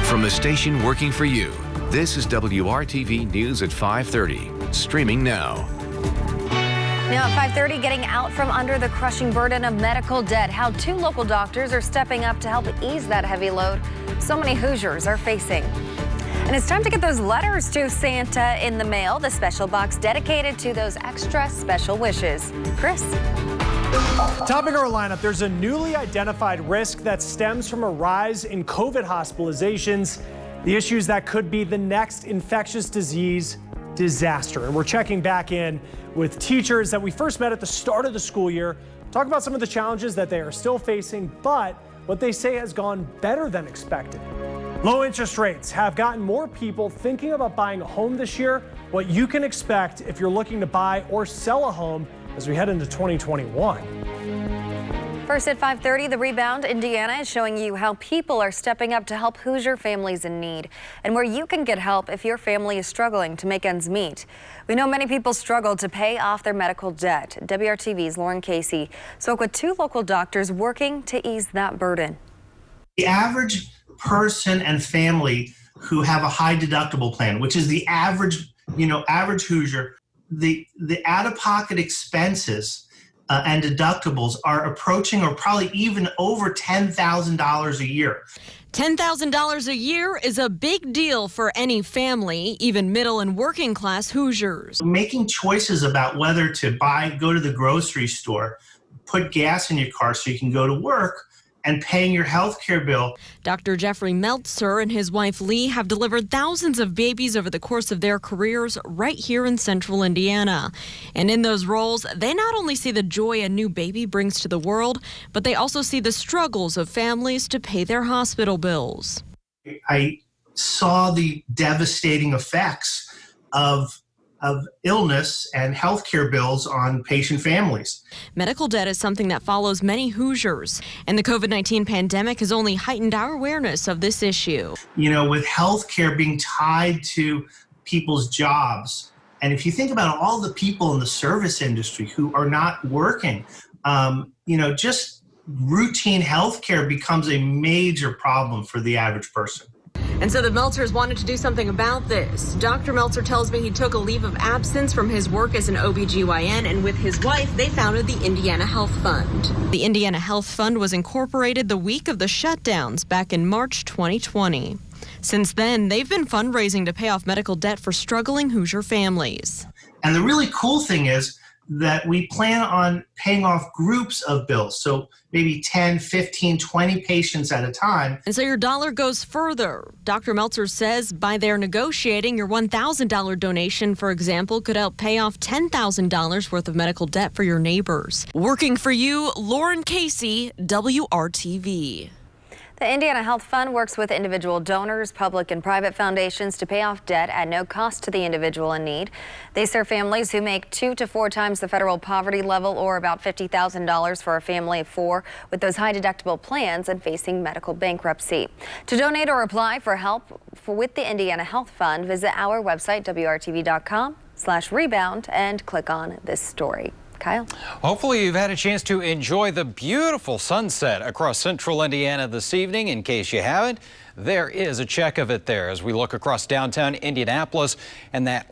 From the station working for you, this is WRTV News at 5:30, streaming now. Now at 5:30, getting out from under the crushing burden of medical debt. How 2 local doctors are stepping up to help ease that heavy load so many Hoosiers are facing. And it's time to get those letters to Santa in the mail, the special box dedicated to those extra special wishes. Chris? Topping our lineup, there's a newly identified risk that stems from a rise in COVID hospitalizations, the issues that could be the next infectious disease disaster. And we're checking back in with teachers that we first met at the start of the school year, talk about some of the challenges that they are still facing, but what they say has gone better than expected. Low interest rates have gotten more people thinking about buying a home this year, what you can expect if you're looking to buy or sell a home as we head into 2021. First at 5:30, The Rebound Indiana is showing you how people are stepping up to help Hoosier families in need and where you can get help if your family is struggling to make ends meet. We know many people struggle to pay off their medical debt. WRTV's Lauren Casey spoke with 2 local doctors working to ease that burden. The average person and family who have a high deductible plan, which is the average Hoosier, the out-of-pocket expenses and deductibles are approaching or probably even over $10,000 a year. $10,000 a year is a big deal for any family, even middle and working class Hoosiers. Making choices about whether to go to the grocery store, put gas in your car so you can go to work, and paying your health care bill. Dr. Jeffrey Meltzer and his wife Lee have delivered thousands of babies over the course of their careers right here in central Indiana. And in those roles, they not only see the joy a new baby brings to the world, but they also see the struggles of families to pay their hospital bills. I saw the devastating effects of illness and health care bills on patient families. Medical debt is something that follows many Hoosiers, and the COVID-19 pandemic has only heightened our awareness of this issue. You know, with health care being tied to people's jobs, and if you think about all the people in the service industry who are not working, just routine health care becomes a major problem for the average person. And so the Meltzers wanted to do something about this. Dr. Meltzer tells me he took a leave of absence from his work as an OBGYN, and with his wife, they founded the Indiana Health Fund. The Indiana Health Fund was incorporated the week of the shutdowns back in March 2020. Since then, they've been fundraising to pay off medical debt for struggling Hoosier families. And the really cool thing is that we plan on paying off groups of bills, so maybe 10, 15, 20 patients at a time. And so your dollar goes further. Dr. Meltzer says by their negotiating, your $1,000 donation, for example, could help pay off $10,000 worth of medical debt for your neighbors. Working for you, Lauren Casey, WRTV. The Indiana Health Fund works with individual donors, public and private foundations to pay off debt at no cost to the individual in need. They serve families who make 2 to 4 times the federal poverty level, or about $50,000 for a family of 4 with those high deductible plans and facing medical bankruptcy. To donate or apply for help with the Indiana Health Fund, visit our website, WRTV.com/rebound, and click on this story. Kyle. Hopefully you've had a chance to enjoy the beautiful sunset across central Indiana this evening. In case you haven't, there is a check of it there as we look across downtown Indianapolis, and that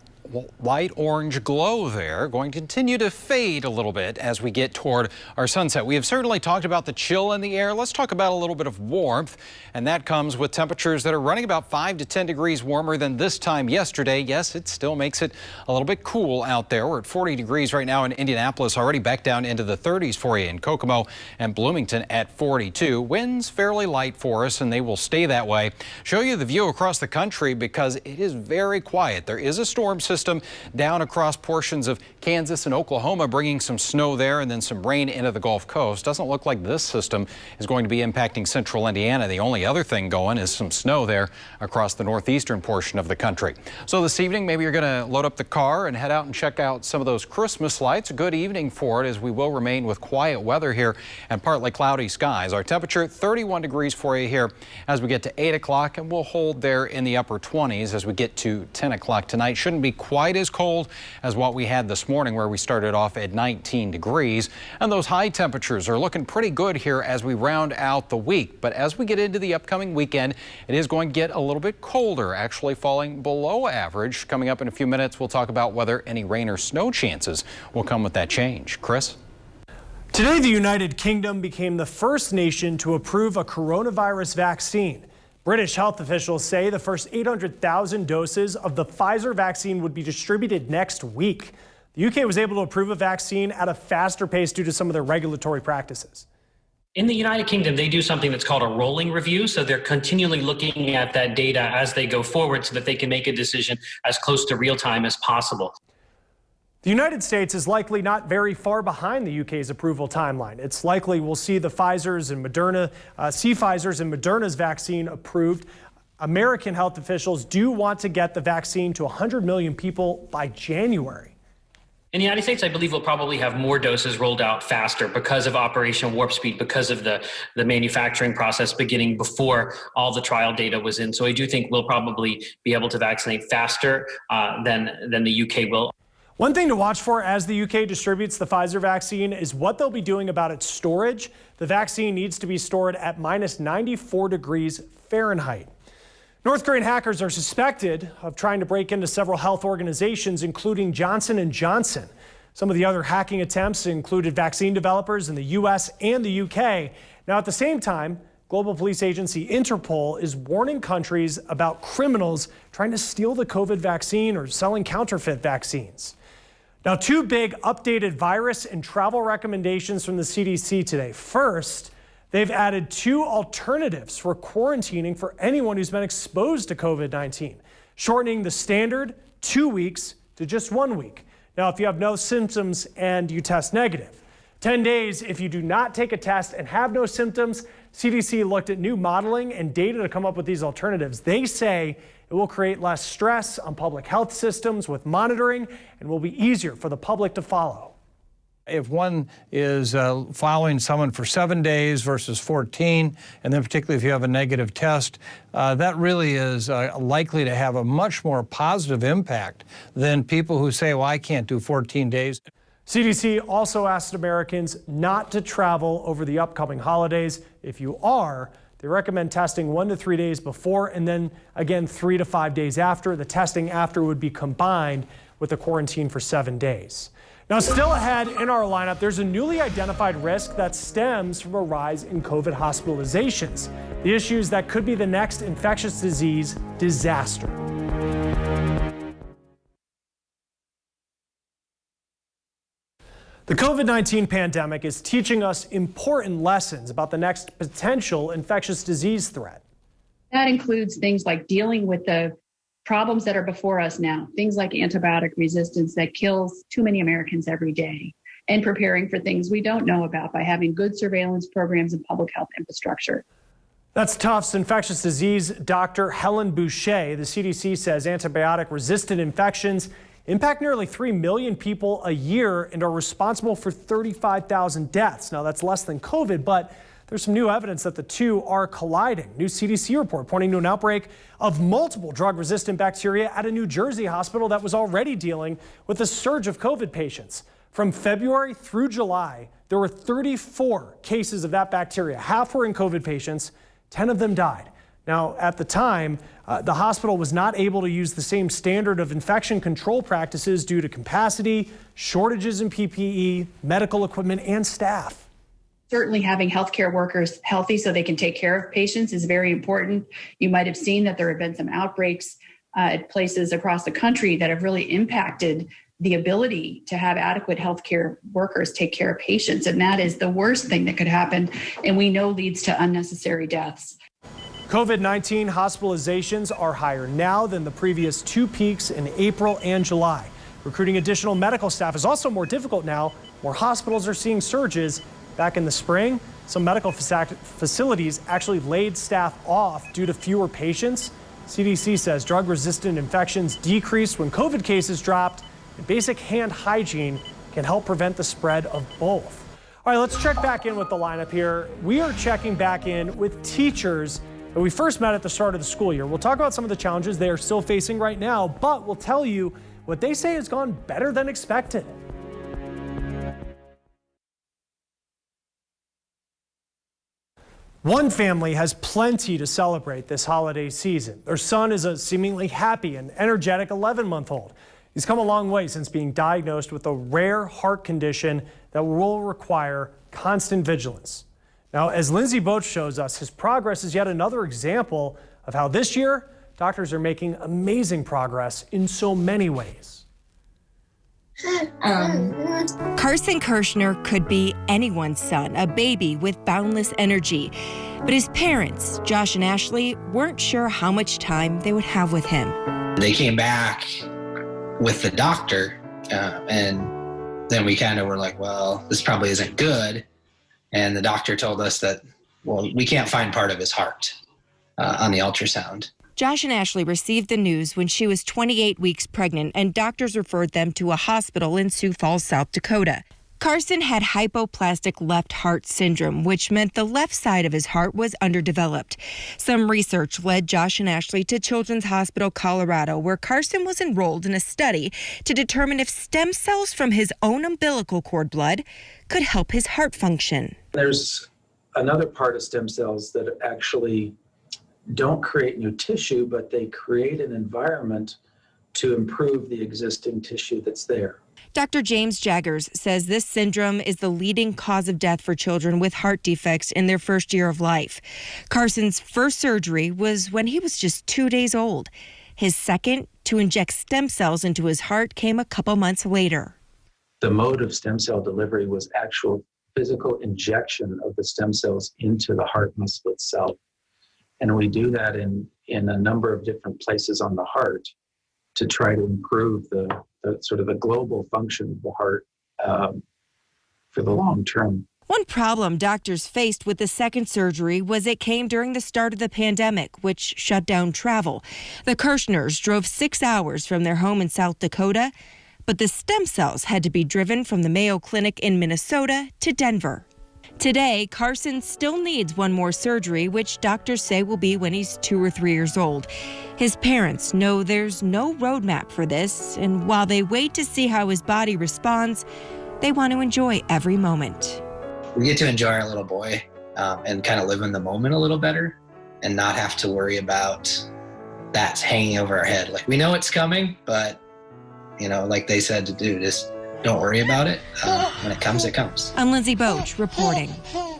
light orange glow there going to continue to fade a little bit as we get toward our sunset. We have certainly talked about the chill in the air. Let's talk about a little bit of warmth, and that comes with temperatures that are running about 5 to 10 degrees warmer than this time yesterday. Yes, it still makes it a little bit cool out there. We're at 40 degrees right now in Indianapolis, already back down into the 30s for you in Kokomo and Bloomington at 42. Winds fairly light for us, and they will stay that way. Show you the view across the country because it is very quiet. There is a storm system down across portions of Kansas and Oklahoma, bringing some snow there and then some rain into the Gulf Coast. Doesn't look like this system is going to be impacting central Indiana. The only other thing going is some snow there across the northeastern portion of the country. So this evening, maybe you're going to load up the car and head out and check out some of those Christmas lights. A good evening for it, as we will remain with quiet weather here and partly cloudy skies. Our temperature 31 degrees for you here as we get to 8 o'clock, and we'll hold there in the upper 20s as we get to 10 o'clock tonight. Shouldn't be quite as cold as what we had this morning, where we started off at 19 degrees. And those high temperatures are looking pretty good here as we round out the week. But as we get into the upcoming weekend, it is going to get a little bit colder, actually falling below average. Coming up in a few minutes, we'll talk about whether any rain or snow chances will come with that change. Chris? Today, the United Kingdom became the first nation to approve a coronavirus vaccine. British health officials say the first 800,000 doses of the Pfizer vaccine would be distributed next week. The UK was able to approve a vaccine at a faster pace due to some of their regulatory practices. In the United Kingdom, they do something that's called a rolling review. So they're continually looking at that data as they go forward so that they can make a decision as close to real time as possible. The United States is likely not very far behind the UK's approval timeline. It's likely we'll see Pfizer's and Moderna's vaccine approved. American health officials do want to get the vaccine to 100 million people by January. In the United States, I believe we'll probably have more doses rolled out faster because of Operation Warp Speed, because of the manufacturing process beginning before all the trial data was in. So I do think we'll probably be able to vaccinate faster than the UK will. One thing to watch for as the UK distributes the Pfizer vaccine is what they'll be doing about its storage. The vaccine needs to be stored at -94 degrees Fahrenheit. North Korean hackers are suspected of trying to break into several health organizations, including Johnson & Johnson. Some of the other hacking attempts included vaccine developers in the US and the UK. Now, at the same time, global police agency Interpol is warning countries about criminals trying to steal the COVID vaccine or selling counterfeit vaccines. Now, two big updated virus and travel recommendations from the CDC today. First, they've added two alternatives for quarantining for anyone who's been exposed to COVID-19, shortening the standard 2 weeks to just 1 week. Now, if you have no symptoms and you test negative. 10 days if you do not take a test and have no symptoms. CDC looked at new modeling and data to come up with these alternatives. They say it will create less stress on public health systems with monitoring and will be easier for the public to follow. If one is following someone for 7 days versus 14, and then particularly if you have a negative test, that really is likely to have a much more positive impact than people who say, well, I can't do 14 days. CDC also asked Americans not to travel over the upcoming holidays. If you are, they recommend testing 1 to 3 days before and then again 3 to 5 days after. The testing after would be combined with the quarantine for 7 days. Now, still ahead in our lineup, there's a newly identified risk that stems from a rise in COVID hospitalizations. The issues that could be the next infectious disease disaster. The COVID-19 pandemic is teaching us important lessons about the next potential infectious disease threat. That includes things like dealing with the problems that are before us now, things like antibiotic resistance that kills too many Americans every day, and preparing for things we don't know about by having good surveillance programs and public health infrastructure. That's Tufts infectious disease Dr. Helen Boucher. The CDC says antibiotic-resistant infections impact nearly 3 million people a year and are responsible for 35,000 deaths. Now, that's less than COVID, but there's some new evidence that the two are colliding. New CDC report pointing to an outbreak of multiple drug-resistant bacteria at a New Jersey hospital that was already dealing with a surge of COVID patients. From February through July, there were 34 cases of that bacteria. Half were in COVID patients, 10 of them died. Now, at the time, the hospital was not able to use the same standard of infection control practices due to capacity, shortages in PPE, medical equipment, and staff. Certainly having healthcare workers healthy so they can take care of patients is very important. You might have seen that there have been some outbreaks at places across the country that have really impacted the ability to have adequate healthcare workers take care of patients. And that is the worst thing that could happen, and we know leads to unnecessary deaths. COVID-19 hospitalizations are higher now than the previous two peaks in April and July. Recruiting additional medical staff is also more difficult now. More hospitals are seeing surges. Back in the spring, some medical facilities actually laid staff off due to fewer patients. CDC says drug-resistant infections decreased when COVID cases dropped, and basic hand hygiene can help prevent the spread of both. All right, let's check back in with the lineup here. We are checking back in with teachers that we first met at the start of the school year. We'll talk about some of the challenges they are still facing right now, but we'll tell you what they say has gone better than expected. One family has plenty to celebrate this holiday season. Their son is a seemingly happy and energetic 11-month-old. He's come a long way since being diagnosed with a rare heart condition that will require constant vigilance. Now, as Lindsay Boach shows us, his progress is yet another example of how this year doctors are making amazing progress in so many ways. Carson Kirshner could be anyone's son, a baby with boundless energy. But his parents, Josh and Ashley, weren't sure how much time they would have with him. They came back with the doctor, and then we kind of were like, well, this probably isn't good. And the doctor told us that, well, we can't find part of his heart on the ultrasound. Josh and Ashley received the news when she was 28 weeks pregnant, and doctors referred them to a hospital in Sioux Falls, South Dakota. Carson had hypoplastic left heart syndrome, which meant the left side of his heart was underdeveloped. Some research led Josh and Ashley to Children's Hospital Colorado, where Carson was enrolled in a study to determine if stem cells from his own umbilical cord blood could help his heart function. There's another part of stem cells that actually don't create new tissue, but they create an environment to improve the existing tissue that's there. Dr. James Jaggers says this syndrome is the leading cause of death for children with heart defects in their first year of life. Carson's first surgery was when he was just 2 days old. His second, to inject stem cells into his heart, came a couple months later. The mode of stem cell delivery was actual physical injection of the stem cells into the heart muscle itself. And we do that in a number of different places on the heart to try to improve the sort of the global function of the heart for the long term. One problem doctors faced with the second surgery was it came during the start of the pandemic, which shut down travel. The Kirshners drove 6 hours from their home in South Dakota, but the stem cells had to be driven from the Mayo Clinic in Minnesota to Denver. Today, Carson still needs one more surgery, which doctors say will be when he's 2 or 3 years old. His parents know there's no roadmap for this, and while they wait to see how his body responds, they want to enjoy every moment. We get to enjoy our little boy and kind of live in the moment a little better and not have to worry about that hanging over our head. Like, we know it's coming, but, you know, like they said to do, just don't worry about it. When it comes, it comes. I'm Lindsay Boach reporting. All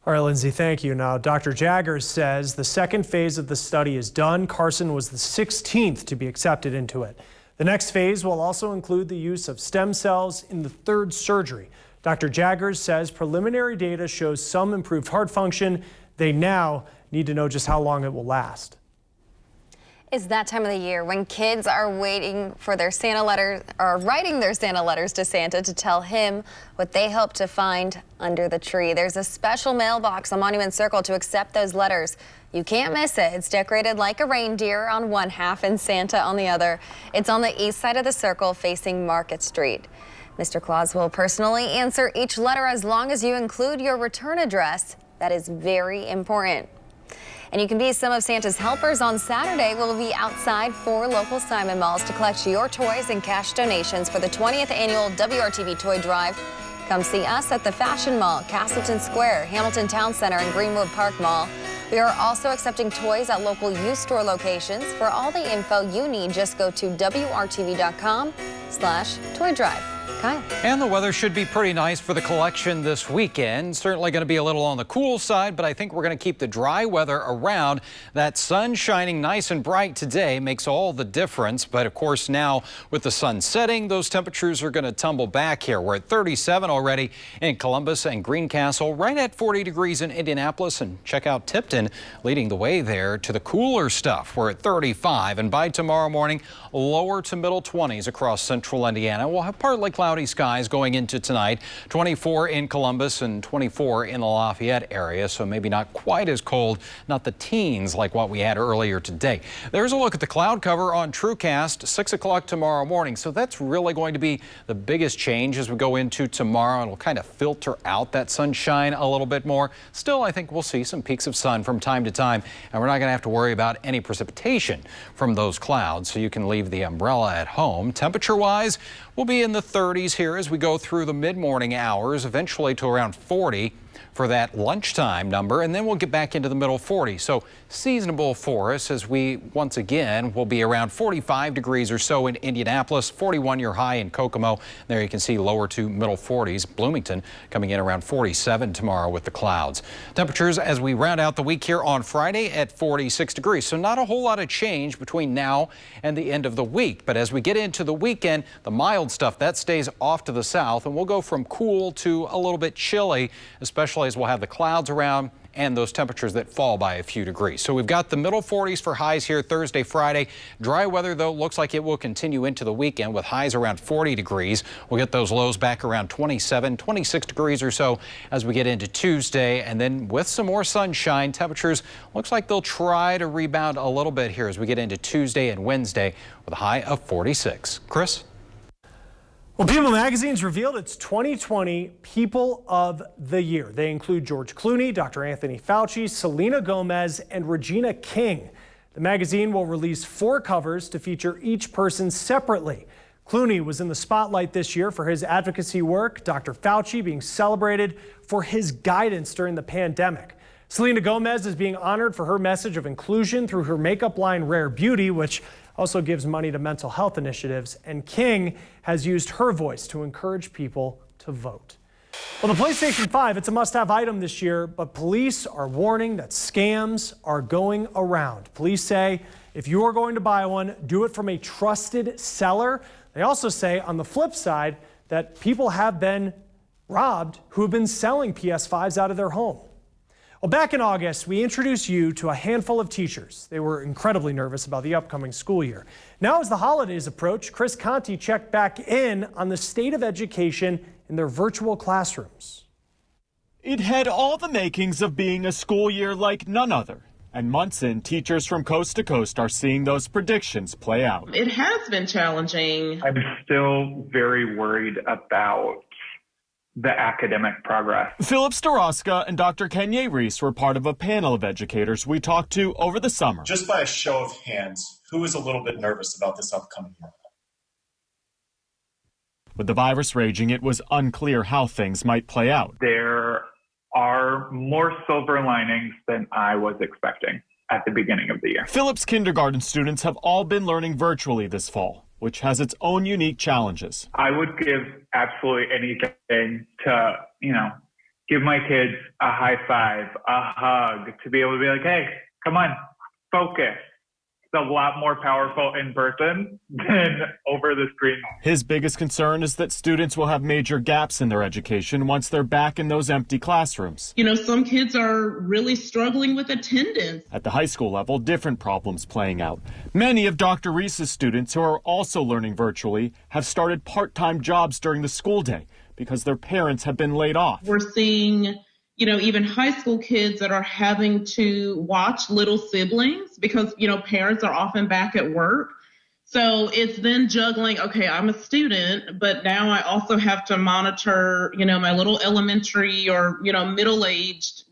right, Lindsay, thank you. Now, Dr. Jaggers says the second phase of the study is done. Carson was the 16th to be accepted into it. The next phase will also include the use of stem cells in the third surgery. Dr. Jaggers says preliminary data shows some improved heart function. They now need to know just how long it will last. It's that time of the year when kids are waiting for their Santa letters, or writing their Santa letters to Santa to tell him what they hope to find under the tree. There's a special mailbox on Monument Circle to accept those letters. You can't miss it. It's decorated like a reindeer on one half and Santa on the other. It's on the east side of the circle facing Market Street. Mr. Claus will personally answer each letter as long as you include your return address. That is very important. And you can be some of Santa's helpers on Saturday. We'll be outside 4 local Simon malls to collect your toys and cash donations for the 20th annual WRTV Toy Drive. Come see us at the Fashion Mall, Castleton Square, Hamilton Town Center, and Greenwood Park Mall. We are also accepting toys at local youth store locations. For all the info you need, just go to WRTV.com/Toy Drive. Kyle. And the weather should be pretty nice for the collection this weekend. Certainly going to be a little on the cool side, but I think we're going to keep the dry weather around. That sun shining nice and bright today makes all the difference. But of course, now with the sun setting, those temperatures are going to tumble back here. We're at 37 already in Columbus and Greencastle, right at 40 degrees in Indianapolis. And check out Tipton leading the way there to the cooler stuff. We're at 35. And by tomorrow morning, lower to middle 20s across central Indiana. We'll have partly cloudy cloudy skies going into tonight. 24 in Columbus and 24 in the Lafayette area, so maybe not quite as cold, not the teens like what we had earlier today. There's a look at the cloud cover on TrueCast, 6 o'clock tomorrow morning. So that's really going to be the biggest change as we go into tomorrow. It'll kind of filter out that sunshine a little bit more. Still, I think we'll see some peaks of sun from time to time, and we're not going to have to worry about any precipitation from those clouds, so you can leave the umbrella at home. Temperature-wise, we'll be in the 30s here as we go through the mid-morning hours, eventually to around 40 for that lunchtime number, and then we'll get back into the middle 40s. So seasonable for us as we once again will be around 45 degrees or so in Indianapolis, 41 your high in Kokomo. There you can see lower to middle 40s. Bloomington coming in around 47 tomorrow with the clouds. Temperatures as we round out the week here on Friday at 46 degrees. So not a whole lot of change between now and the end of the week. But as we get into the weekend, the mild stuff that stays off to the south, and we'll go from cool to a little bit chilly, especially as we'll have the clouds around and those temperatures that fall by a few degrees. So we've got the middle 40s for highs here Thursday, Friday. Dry weather, though, looks like it will continue into the weekend with highs around 40 degrees. We'll get those lows back around 27, 26 degrees or so as we get into Tuesday. And then with some more sunshine, temperatures looks like they'll try to rebound a little bit here as we get into Tuesday and Wednesday with a high of 46. Chris? Well, People Magazine's revealed its 2020 People of the Year. They include George Clooney, Dr. Anthony Fauci, Selena Gomez, and Regina King. The magazine will release 4 covers to feature each person separately. Clooney was in the spotlight this year for his advocacy work, Dr. Fauci being celebrated for his guidance during the pandemic. Selena Gomez is being honored for her message of inclusion through her makeup line Rare Beauty, which also gives money to mental health initiatives, and King has used her voice to encourage people to vote. Well, the PlayStation 5, it's a must-have item this year, but police are warning that scams are going around. Police say if you are going to buy one, do it from a trusted seller. They also say on the flip side that people have been robbed who have been selling PS5s out of their home. Well, back in August, we introduced you to a handful of teachers. They were incredibly nervous about the upcoming school year. Now, as the holidays approach, Chris Conti checked back in on the state of education in their virtual classrooms. It had all the makings of being a school year like none other. And months in, teachers from coast to coast are seeing those predictions play out. It has been challenging. I'm still very worried about the academic progress. Philip Staroska and Dr. Kenya Reese were part of a panel of educators we talked to over the summer. Just by a show of hands, who is a little bit nervous about this upcoming year? With the virus raging, it was unclear how things might play out. There are more silver linings than I was expecting at the beginning of the year. Philip's kindergarten students have all been learning virtually this fall, which has its own unique challenges. I would give absolutely anything to, give my kids a high five, a hug, to be able to be like, hey, come on, focus. It's a lot more powerful in person than over the screen. His biggest concern is that students will have major gaps in their education once they're back in those empty classrooms. Some kids are really struggling with attendance. At the high school level, different problems playing out. Many of Dr. Reese's students, who are also learning virtually, have started part-time jobs during the school day because their parents have been laid off. We're seeing even high school kids that are having to watch little siblings because, parents are often back at work. So it's then juggling, okay, I'm a student, but now I also have to monitor, my little elementary or, middle-aged,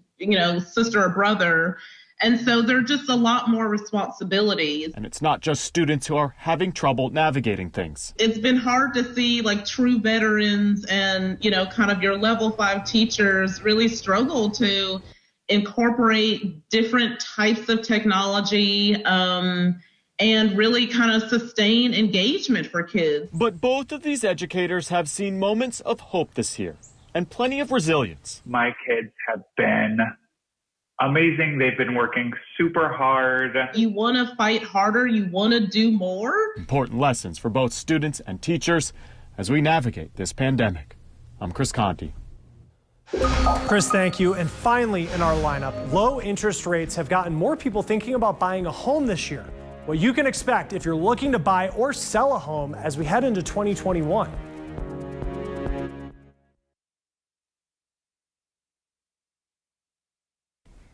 sister or brother. And so there are just a lot more responsibilities. And it's not just students who are having trouble navigating things. It's been hard to see true veterans and, kind of your level 5 teachers really struggle to incorporate different types of technology and really kind of sustain engagement for kids. But both of these educators have seen moments of hope this year and plenty of resilience. My kids have been amazing. They've been working super hard. You want to fight harder. You want to do more. Important lessons for both students and teachers as we navigate this pandemic. I'm Chris Conti. Chris, thank you. And finally in our lineup, low interest rates have gotten more people thinking about buying a home this year. What you can expect if you're looking to buy or sell a home as we head into 2021.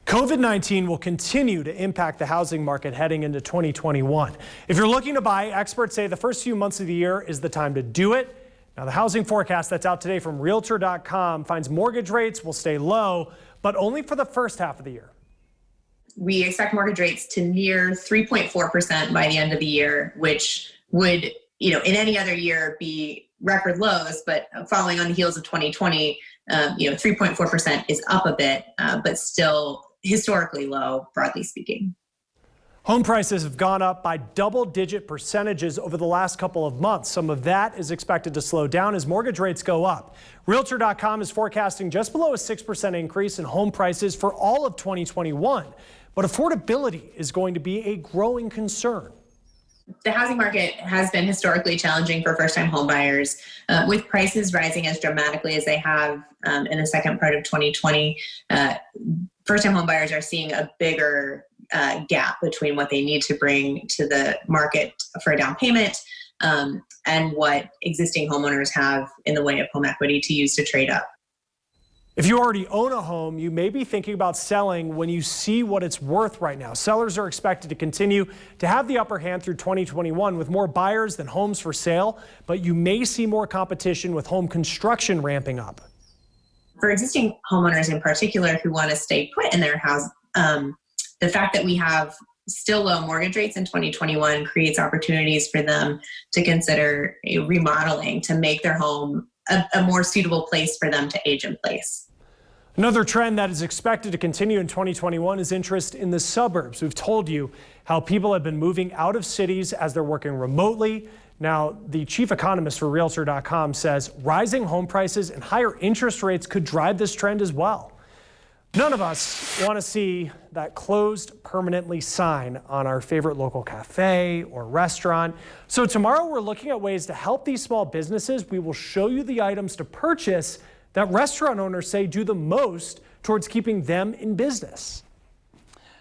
COVID-19 will continue to impact the housing market heading into 2021. If you're looking to buy, experts say the first few months of the year is the time to do it. Now, the housing forecast that's out today from Realtor.com finds mortgage rates will stay low, but only for the first half of the year. We expect mortgage rates to near 3.4% by the end of the year, which would, in any other year be record lows, but following on the heels of 2020, 3.4% is up a bit, but still historically low, broadly speaking. Home prices have gone up by double-digit percentages over the last couple of months. Some of that is expected to slow down as mortgage rates go up. Realtor.com is forecasting just below a 6% increase in home prices for all of 2021. But affordability is going to be a growing concern. The housing market has been historically challenging for first-time home buyers, with prices rising as dramatically as they have in the second part of 2020. First-time home buyers are seeing a bigger gap between what they need to bring to the market for a down payment and what existing homeowners have in the way of home equity to use to trade up. If you already own a home, you may be thinking about selling when you see what it's worth right now. Sellers are expected to continue to have the upper hand through 2021 with more buyers than homes for sale, but you may see more competition with home construction ramping up. For existing homeowners in particular who want to stay put in their house, the fact that we have still low mortgage rates in 2021 creates opportunities for them to consider remodeling to make their home a more suitable place for them to age in place. Another trend that is expected to continue in 2021 is interest in the suburbs. We've told you how people have been moving out of cities as they're working remotely. Now, the chief economist for Realtor.com says rising home prices and higher interest rates could drive this trend as well. None of us want to see that closed permanently sign on our favorite local cafe or restaurant. So tomorrow we're looking at ways to help these small businesses. We will show you the items to purchase that restaurant owners say do the most towards keeping them in business.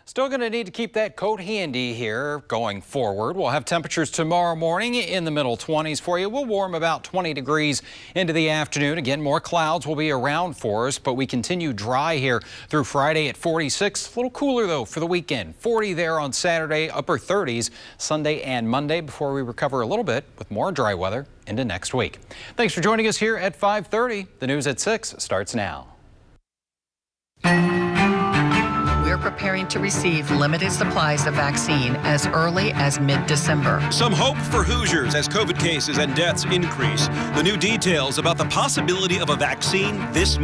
Still going to need to keep that coat handy here going forward. We'll have temperatures tomorrow morning in the middle 20s for you. We'll warm about 20 degrees into the afternoon. Again, more clouds will be around for us, but we continue dry here through Friday at 46. A little cooler, though, for the weekend. 40 there on Saturday, upper 30s Sunday and Monday before we recover a little bit with more dry weather into next week. Thanks for joining us here at 5:30. The news at 6 starts now. We're preparing to receive limited supplies of vaccine as early as mid-December. Some hope for Hoosiers as COVID cases and deaths increase. The new details about the possibility of a vaccine this month.